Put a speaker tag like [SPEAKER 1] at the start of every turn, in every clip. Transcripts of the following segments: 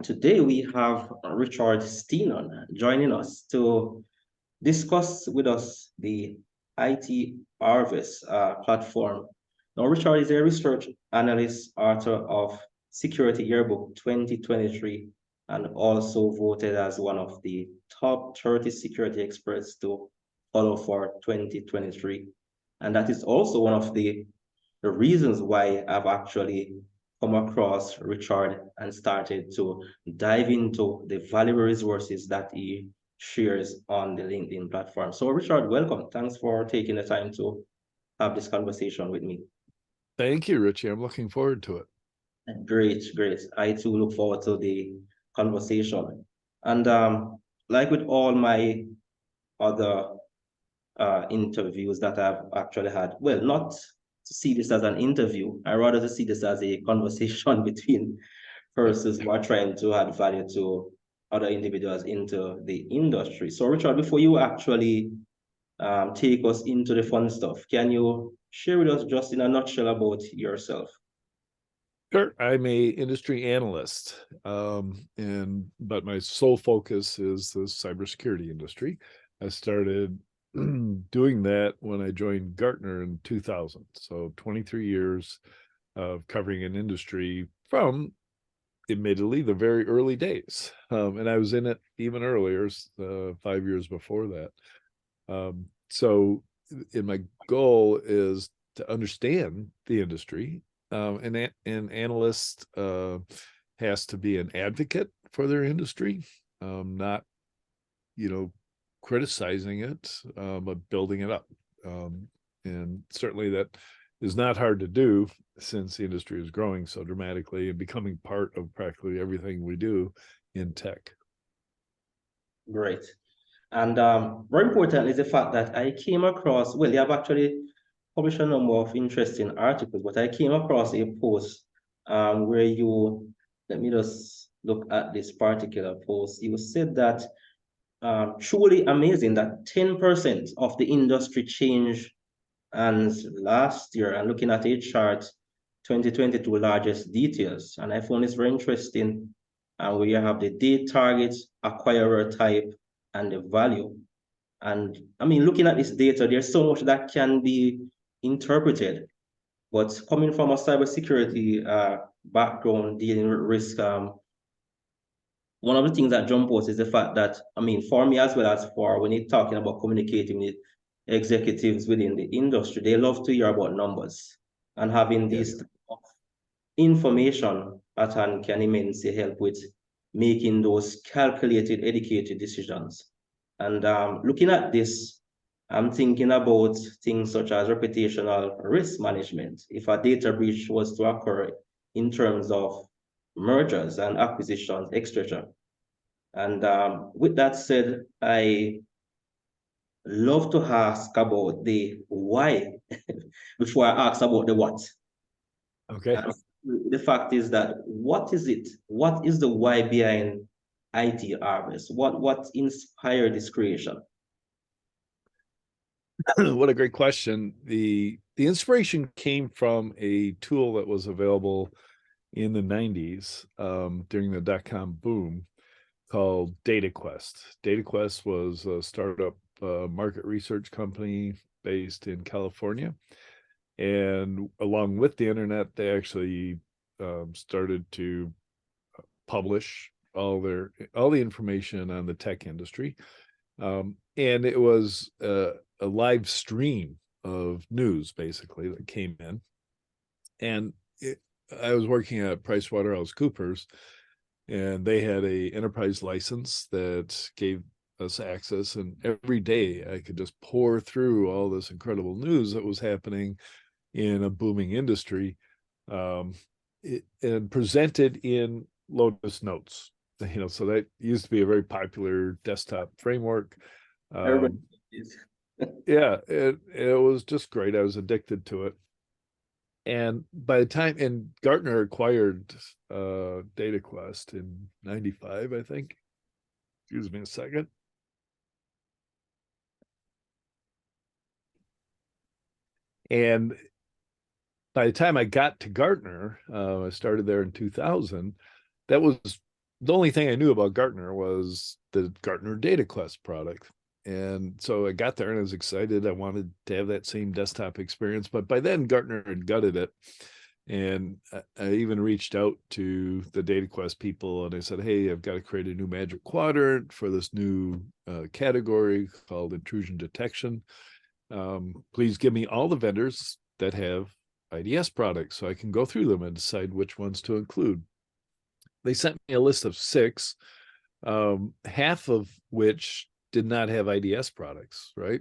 [SPEAKER 1] Today we have Richard Stiennon joining us to discuss with us the IT Harvest platform. Now, Richard is a research analyst, author of Security Yearbook 2023, and also voted as one of the top 30 security experts to follow for 2023. And that is also one of the reasons why I've actually come across Richard and started to dive into the valuable resources that he shares on the LinkedIn platform. So Richard, welcome. Thanks for taking the time to have this conversation with me.
[SPEAKER 2] Thank you, Richie. I'm looking forward to it.
[SPEAKER 1] Great, great. I too look forward to the conversation. And like with all my other interviews that I've actually had, well, not to see this as an interview, I rather to see this as a conversation between persons who are trying to add value to other individuals into the industry. So Richard, before you actually take us into the fun stuff, can you share with us just in a nutshell about yourself?
[SPEAKER 2] Sure. I'm a industry analyst, but my sole focus is the cybersecurity industry. I started doing that when I joined Gartner in 2000. So 23 years of covering an industry from, admittedly, the very early days. And I was in it even earlier, 5 years before that. So my goal is to understand the industry. An analyst has to be an advocate for their industry, not, criticizing it, but building it up. And certainly that is not hard to do since the industry is growing so dramatically and becoming part of practically everything we do in tech.
[SPEAKER 1] Great. And very important is the fact that I came across, well, you have actually published a number of interesting articles, but I came across a post where you, let me just look at this particular post. You said that truly amazing that 10% of the industry change and last year, and looking at a chart, 2022 largest details. And I found this very interesting. And we have the date target, acquirer type, and the value. And I mean, looking at this data, there's so much that can be interpreted. But coming from a cybersecurity background, dealing with risk, one of the things that jump out is the fact that, I mean, for me as well as for when you're talking about communicating with executives within the industry, they love to hear about numbers, and having this information at hand can immensely help with making those calculated, educated decisions. And looking at this, I'm thinking about things such as reputational risk management. If a data breach was to occur in terms of mergers and acquisitions, etc. And with that said, I love to ask about the why before I ask about the what.
[SPEAKER 2] Okay.
[SPEAKER 1] The fact is that what is it? What is the why behind IT Harvest? What inspired this creation?
[SPEAKER 2] What a great question. The inspiration came from a tool that was available in the 90s during the dot-com boom called DataQuest. DataQuest was a startup market research company based in California. And along with the internet, they actually started to publish all the information on the tech industry. And it was a live stream of news, basically, that came in. And I was working at PricewaterhouseCoopers, and they had a enterprise license that gave us access. And every day I could just pour through all this incredible news that was happening in a booming industry, and presented in Lotus Notes. So that used to be a very popular desktop framework. Yeah, it was just great. I was addicted to it. And by the time, and Gartner acquired DataQuest in 95, I think. Excuse me a second. And by the time I got to Gartner, I started there in 2000, that was the only thing I knew about Gartner was the Gartner Data Quest product. And so I got there and I was excited. I wanted to have that same desktop experience, but by then Gartner had gutted it. And I even reached out to the DataQuest people and I said, hey, I've got to create a new Magic Quadrant for this new category called intrusion detection. Please give me all the vendors that have IDS products so I can go through them and decide which ones to include. They sent me a list of 6, half of which did not have IDS products, right?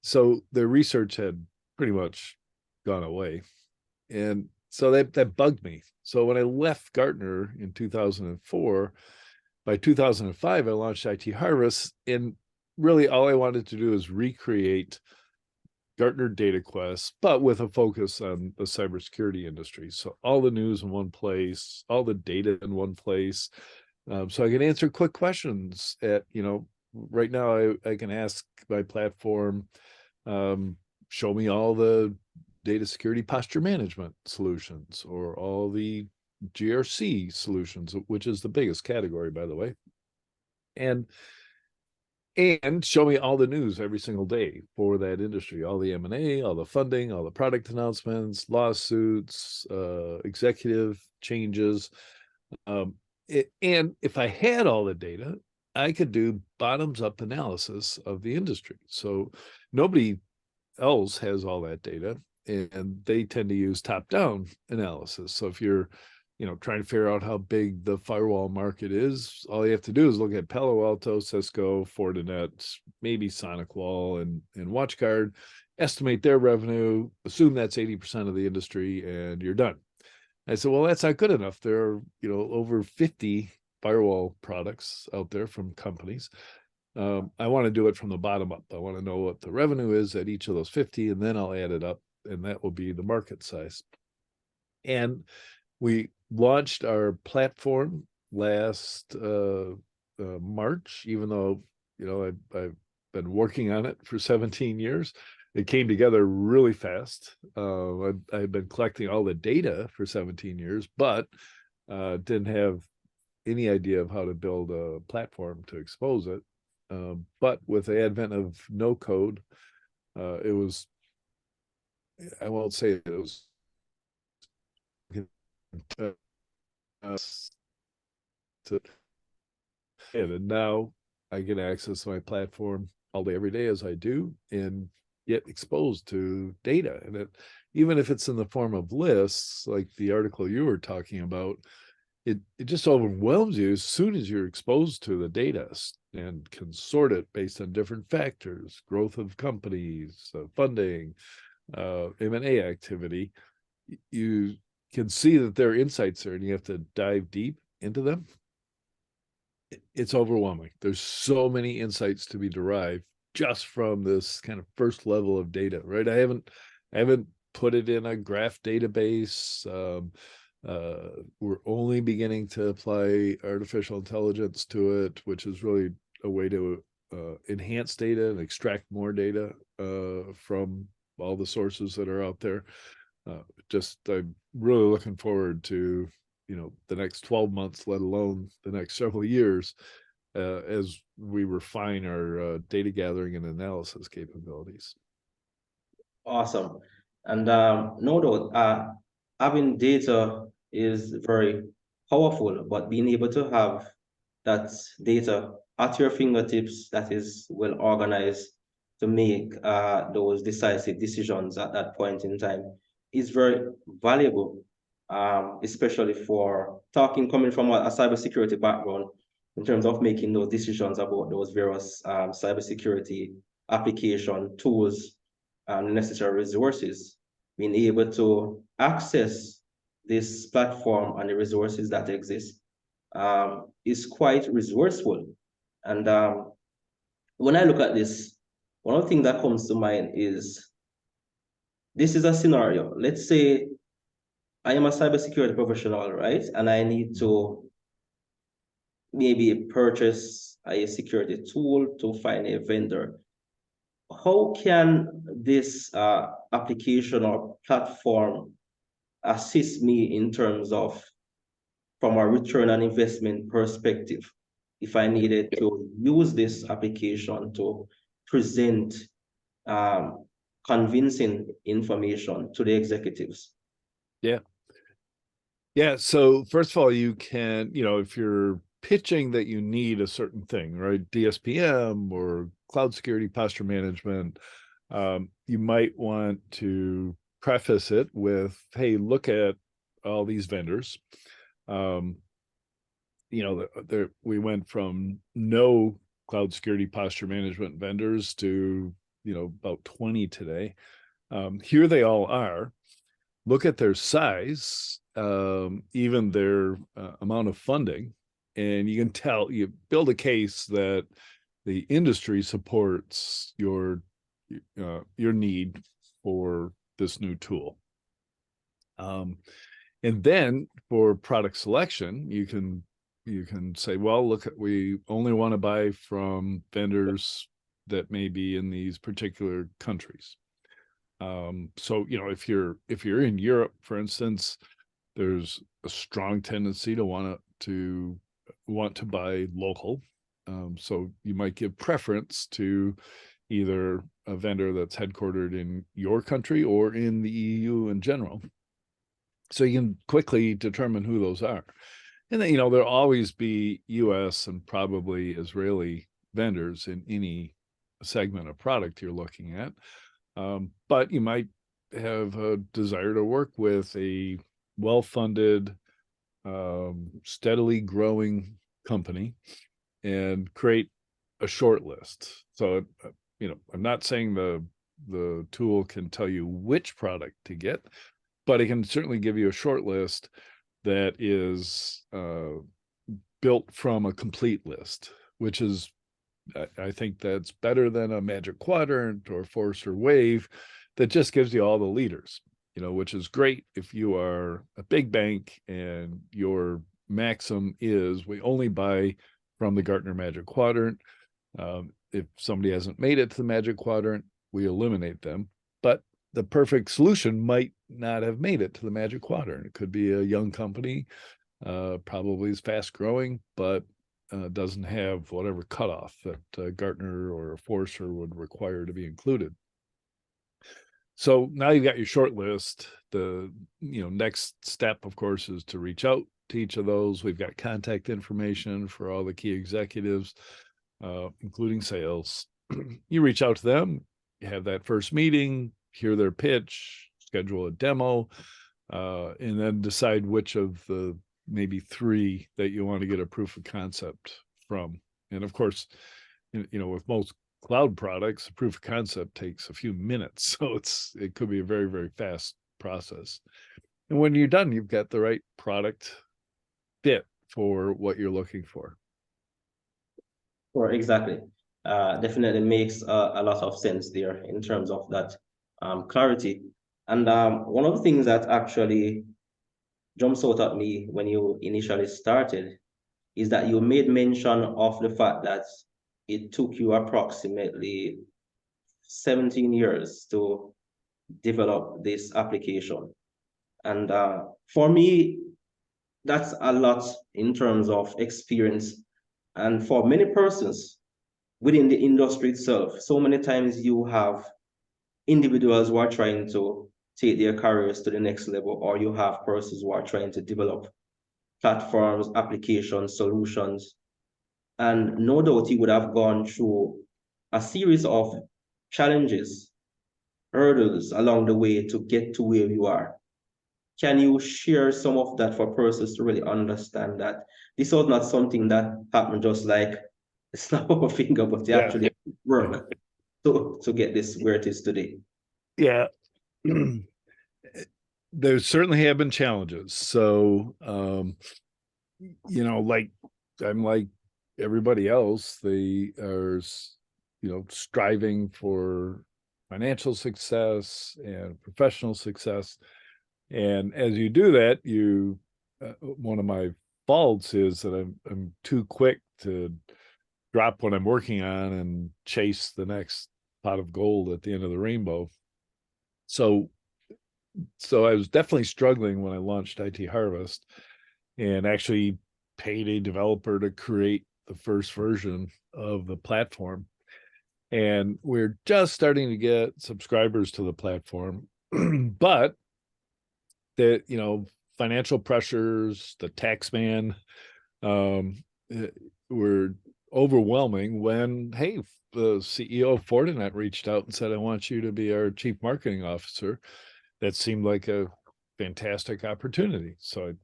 [SPEAKER 2] So their research had pretty much gone away. And so that bugged me. So when I left Gartner in 2004, by 2005, I launched IT Harvest. And really all I wanted to do is recreate Gartner Data Quest, but with a focus on the cybersecurity industry. So all the news in one place, all the data in one place. So I can answer quick questions at, right now I can ask my platform, show me all the data security posture management solutions or all the GRC solutions, which is the biggest category, by the way. And show me all the news every single day for that industry, all the M&A, all the funding, all the product announcements, lawsuits, executive changes. And if I had all the data, I could do bottoms up analysis of the industry. So nobody else has all that data, and they tend to use top down analysis. So if you're trying to figure out how big the firewall market is, all you have to do is look at Palo Alto, Cisco, Fortinet, maybe SonicWall and WatchGuard, estimate their revenue, assume that's 80% of the industry, and you're done. I said, well, that's not good enough. There are, over 50 firewall products out there from companies. I want to do it from the bottom up. I want to know what the revenue is at each of those 50, and then I'll add it up, and that will be the market size. And we launched our platform last March, even though, I've been working on it for 17 years. It came together really fast. I've been collecting all the data for 17 years, but didn't have any idea of how to build a platform to expose it. But with the advent of no code, it was, I won't say it was, and now I get access to my platform all day, every day as I do, and get exposed to data. And even if it's in the form of lists, like the article you were talking about, it just overwhelms you as soon as you're exposed to the data and can sort it based on different factors, growth of companies, funding, M&A activity. You can see that there are insights there and you have to dive deep into them. It's overwhelming. There's so many insights to be derived just from this kind of first level of data, right? I haven't put it in a graph database. We're only beginning to apply artificial intelligence to it, which is really a way to enhance data and extract more data from all the sources that are out there. I'm really looking forward to, the next 12 months, let alone the next several years, as we refine our data gathering and analysis capabilities.
[SPEAKER 1] Awesome. And no doubt, having data is very powerful, but being able to have that data at your fingertips that is well organized to make those decisive decisions at that point in time is very valuable, especially for coming from a cybersecurity background in terms of making those decisions about those various cybersecurity application tools and necessary resources. Being able to access this platform and the resources that exist is quite resourceful. And when I look at this, one of the things that comes to mind is, this is a scenario. Let's say I am a cybersecurity professional, right? And I need to maybe purchase a security tool to find a vendor. How can this application or platform assist me in terms of from a return on investment perspective if I needed to use this application to present convincing information to the executives?
[SPEAKER 2] Yeah. Yeah. So first of all, you can, if you're pitching that you need a certain thing, right? DSPM or cloud security posture management, you might want to preface it with, hey, look at all these vendors. We went from no cloud security posture management vendors to, about 20 today. Here they all are. Look at their size, even their amount of funding, and you can tell, you build a case that the industry supports your need for this new tool. And then for product selection, you can say, well, look, we only want to buy from vendors that may be in these particular countries. So, if you're in Europe, for instance, there's a strong tendency to want to buy local. So you might give preference to either a vendor that's headquartered in your country or in the EU in general. So you can quickly determine who those are. And then, there'll always be US and probably Israeli vendors in any segment of product you're looking at. But you might have a desire to work with a well-funded, steadily growing company and create a short list. So, I'm not saying the tool can tell you which product to get, but it can certainly give you a short list that is built from a complete list, which is, I think that's better than a Magic Quadrant or Forrester Wave that just gives you all the leaders, which is great if you are a big bank and your maxim is we only buy from the Gartner Magic Quadrant. If somebody hasn't made it to the Magic Quadrant, we eliminate them. But the perfect solution might not have made it to the Magic Quadrant. It could be a young company, probably is fast growing, but doesn't have whatever cutoff that Gartner or Forrester would require to be included. So now you've got your short list. The next step, of course, is to reach out to each of those. We've got contact information for all the key executives, including sales. You reach out to them, you have that first meeting, hear their pitch, schedule a demo, and then decide which of the maybe 3 that you want to get a proof of concept from. And of course, with most cloud products, proof of concept takes a few minutes. So it could be a very, very fast process. And when you're done, you've got the right product fit for what you're looking for.
[SPEAKER 1] Or exactly. Definitely makes a lot of sense there in terms of that clarity. And one of the things that actually jumps out at me when you initially started is that you made mention of the fact that it took you approximately 17 years to develop this application. And for me, that's a lot in terms of experience. And for many persons within the industry itself, so many times you have individuals who are trying to take their careers to the next level, or you have persons who are trying to develop platforms, applications, solutions. And no doubt you would have gone through a series of challenges, hurdles along the way to get to where you are. Can you share some of that for persons to really understand that this was not something that happened just like a snap of a finger, but they actually work to get this where it is today?
[SPEAKER 2] Yeah. There certainly have been challenges. So, like I'm like everybody else, they are, striving for financial success and professional success. And as you do that, one of my faults is that I'm too quick to drop what I'm working on and chase the next pot of gold at the end of the rainbow. So I was definitely struggling when I launched IT Harvest. and actually paid a developer to create the first version of the platform. And we're just starting to get subscribers to the platform, but the, financial pressures, the tax man, were overwhelming when, hey, the CEO of Fortinet reached out and said, I want you to be our chief marketing officer. That seemed like a fantastic opportunity. So I,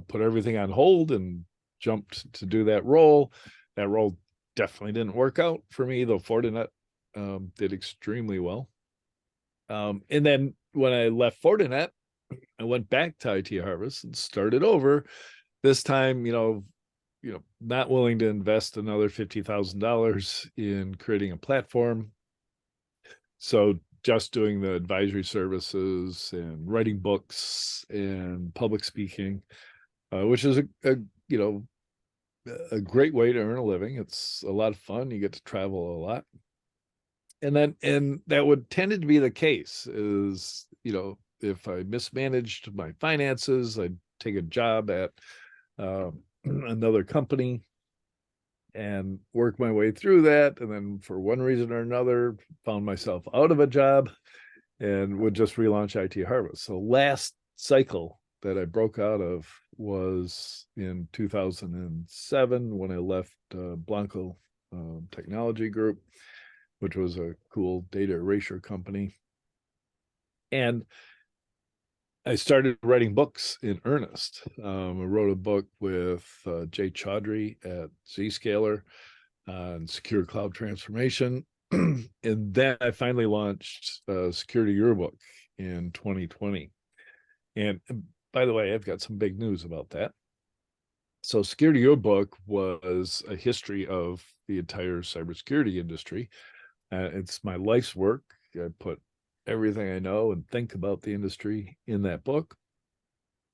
[SPEAKER 2] put everything on hold and jumped to do that role. That role definitely didn't work out for me, though Fortinet did extremely well. And then when I left Fortinet, I went back to IT Harvest and started over. This time, not willing to invest another $50,000 in creating a platform. So just doing the advisory services and writing books and public speaking, which is a great way to earn a living. It's a lot of fun. You get to travel a lot. And that would tended to be the case is, if I mismanaged my finances, I'd take a job at another company and work my way through that. And then for one reason or another, found myself out of a job and would just relaunch IT Harvest. So last cycle that I broke out of was in 2007 when I left Blanco Technology Group, which was a cool data erasure company. And I started writing books in earnest. I wrote a book with Jay Chaudhry at Zscaler on secure cloud transformation. And then I finally launched Security Yearbook in 2020. And by the way, I've got some big news about that. So Security Yearbook was a history of the entire cybersecurity industry. It's my life's work. I put everything I know and think about the industry in that book.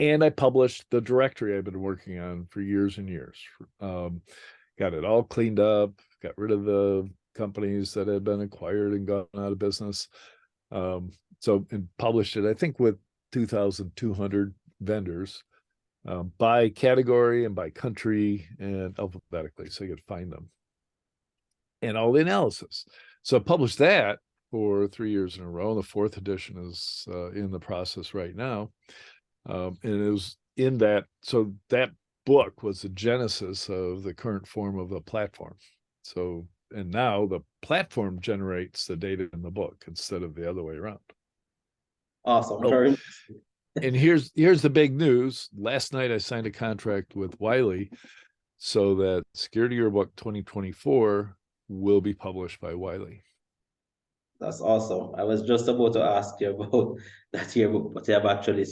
[SPEAKER 2] And I published the directory I've been working on for years and years. Got it all cleaned up, got rid of the companies that had been acquired and gone out of business. And published it, I think, with 2,200 vendors by category and by country and alphabetically, so you could find them. And all the analysis. So I published that for 3 years in a row. The fourth edition is in the process right now. And it was in that, so that book was the genesis of the current form of the platform. So, and now the platform generates the data in the book instead of the other way around.
[SPEAKER 1] Awesome.
[SPEAKER 2] Oh,
[SPEAKER 1] Very
[SPEAKER 2] and here's the big news. Last night I signed a contract with Wiley so that Security Yearbook 2024 will be published by Wiley.
[SPEAKER 1] That's awesome. I was just about to ask you about that yearbook, but you have actually,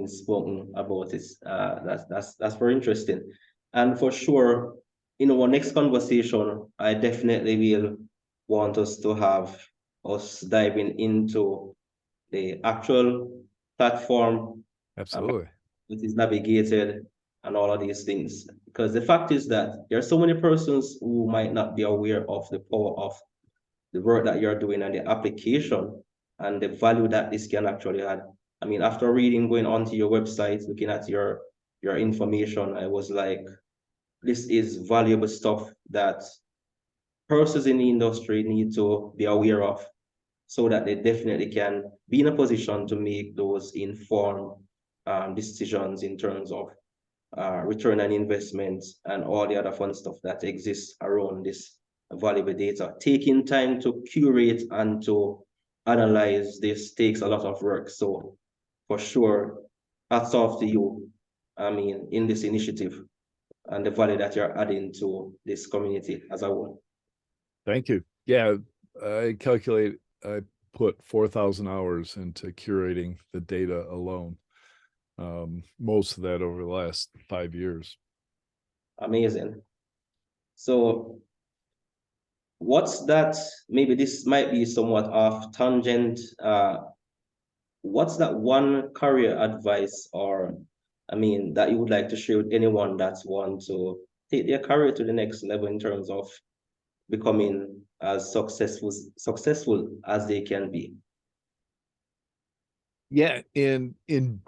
[SPEAKER 1] spoken about it. That's very interesting. And for sure, in our next conversation, I definitely will want us to have us diving into the actual platform,
[SPEAKER 2] Absolutely.
[SPEAKER 1] it is navigated and all of these things. Because the fact is that there are so many persons who might not be aware of the power of the work that you're doing and the application and the value that this can actually add. I mean, after reading, going onto your website, looking at your information, I was like, this is valuable stuff that persons in the industry need to be aware of so that they definitely can be in a position to make those informed decisions in terms of return on investment and all the other fun stuff that exists around this valuable data. Taking time to curate and to analyze this takes a lot of work. So for sure, hats off to you, I mean, in this initiative and the value that you're adding to this community as a whole.
[SPEAKER 2] Thank you. Yeah, I calculate I put 4,000 hours into curating the data alone. Most of that over the last 5 years.
[SPEAKER 1] Amazing. So what's that? Maybe this might be somewhat off tangent. What's that one career advice or, that you would like to share with anyone that's want to take their career to the next level in terms of becoming as successful as they can be?
[SPEAKER 2] Yeah, in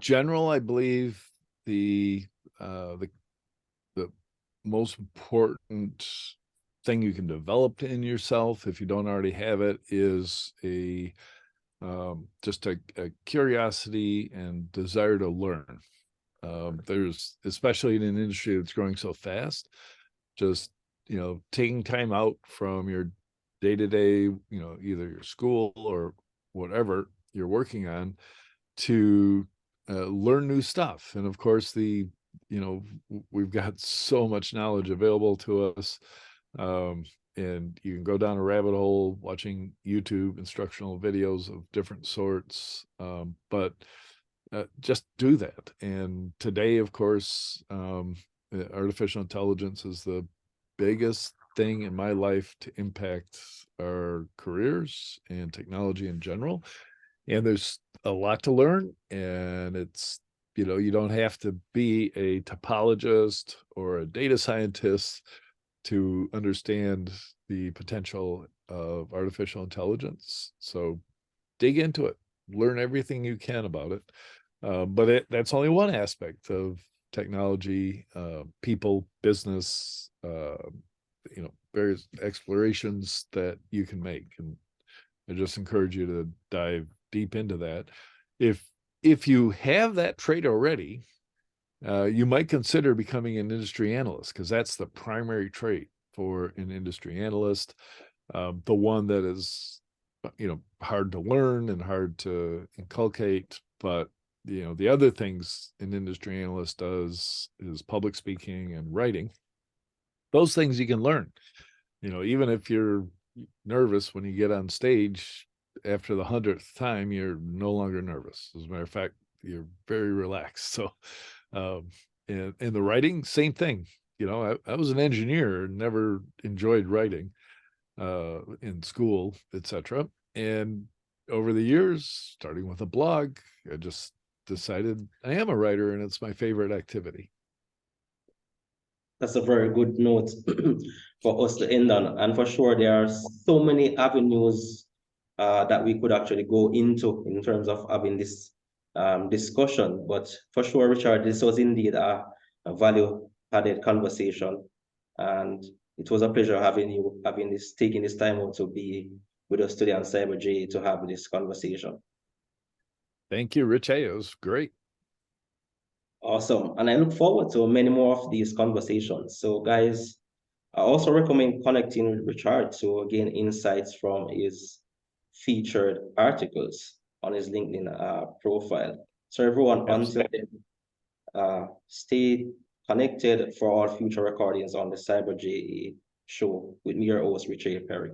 [SPEAKER 2] general, I believe the the most important thing you can develop in yourself, if you don't already have it, is just a curiosity and desire to learn. There's, especially in an industry that's growing so fast, just, taking time out from your day-to-day, either your school or whatever you're working on to learn new stuff. And of course, we've got so much knowledge available to us. And you can go down a rabbit hole watching YouTube instructional videos of different sorts. But just do that. And today, of course, artificial intelligence is the biggest thing in my life to impact our careers and technology in general. And there's a lot to learn, and it's, you don't have to be a topologist or a data scientist to understand the potential of artificial intelligence. So dig into it, learn everything you can about it. But that's only one aspect of technology, people, business, various explorations that you can make. And I just encourage you to dive deep into that. If you have that trait already, you might consider becoming an industry analyst, because that's the primary trait for an industry analyst. The one that is, hard to learn and hard to inculcate, but the other things an industry analyst does is public speaking and writing. Those things you can learn. Even if you're nervous when you get on stage, after the 100th time, you're no longer nervous. As a matter of fact, you're very relaxed. So, and the writing, same thing. I was an engineer, never enjoyed writing in school, etc. And over the years, starting with a blog, I just decided I am a writer, and it's my favorite activity.
[SPEAKER 1] That's a very good note for us to end on. And for sure, there are so many avenues that we could actually go into in terms of having this discussion. But for sure, Richard, this was indeed a value-added conversation. And it was a pleasure taking this time out to be with us today on CyberJA to have this conversation.
[SPEAKER 2] Thank you, Rich. It was great.
[SPEAKER 1] Awesome. And I look forward to many more of these conversations. So guys, I also recommend connecting with Richard to gain insights from his featured articles on his LinkedIn profile. So everyone, until then, stay connected for all future recordings on the CyberJA show with me, your host, Richard Perry.